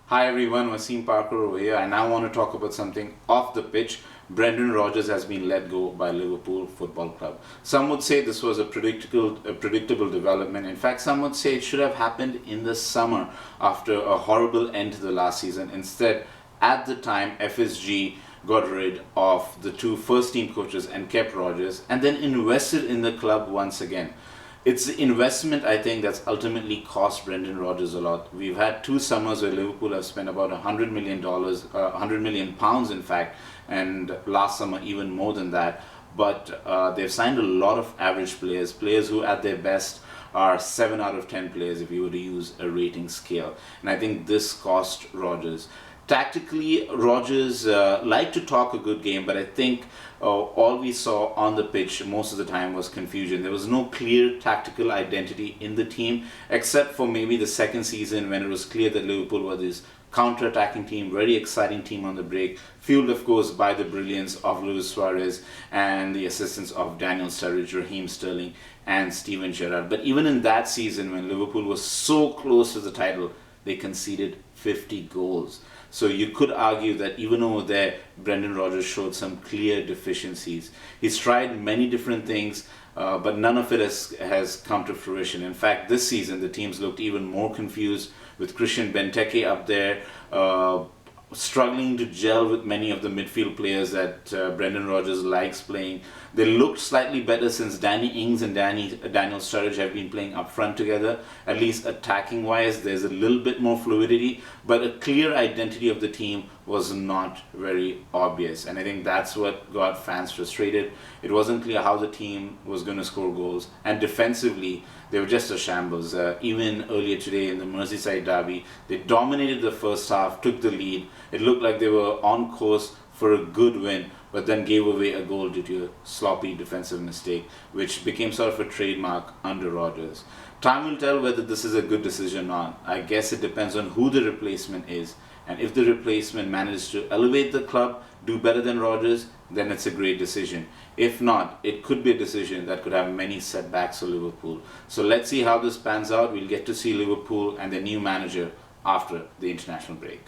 Hi everyone, Wasim Parker over here. I now want to talk about something off the pitch. Brendan Rodgers has been let go by Liverpool Football Club. Some would say this was a predictable development. In fact, some would say it should have happened in the summer after a horrible end to the last season. Instead, at the time, FSG got rid of the two first team coaches and kept Rodgers and then invested in the club once again. It's the investment, I think, that's ultimately cost Brendan Rodgers a lot. We've had two summers where Liverpool have spent about $100 million, £100 million in fact, and last summer even more than that. But they've signed a lot of average players who at their best are 7 out of 10 players if you were to use a rating scale. And I think this cost Rodgers. Tactically, Rodgers liked to talk a good game, but I think all we saw on the pitch most of the time was confusion. There was no clear tactical identity in the team, except for maybe the second season when it was clear that Liverpool were this counter-attacking team, very exciting team on the break, fueled of course by the brilliance of Luis Suarez and the assistance of Daniel Sturridge, Raheem Sterling and Steven Gerrard. But even in that season when Liverpool was so close to the title, they conceded 50 goals. So you could argue that even over there, Brendan Rodgers showed some clear deficiencies. He's tried many different things, but none of it has come to fruition. In fact, this season, the teams looked even more confused with Christian Benteke up there, struggling to gel with many of the midfield players that Brendan Rodgers likes playing. They looked slightly better since Danny Ings and Daniel Sturridge have been playing up front together. At least attacking wise, there's a little bit more fluidity, but a clear identity of the team was not very obvious. And I think that's what got fans frustrated. It wasn't clear how the team was going to score goals. And defensively, they were just a shambles. Even earlier today in the Merseyside derby, they dominated the first half, took the lead. It looked like they were on course for a good win, but then gave away a goal due to a sloppy defensive mistake, which became sort of a trademark under Rodgers. Time will tell whether this is a good decision or not. I guess it depends on who the replacement is. And if the replacement manages to elevate the club, do better than Rodgers, then it's a great decision. If not, it could be a decision that could have many setbacks for Liverpool. So let's see how this pans out. We'll get to see Liverpool and their new manager after the international break.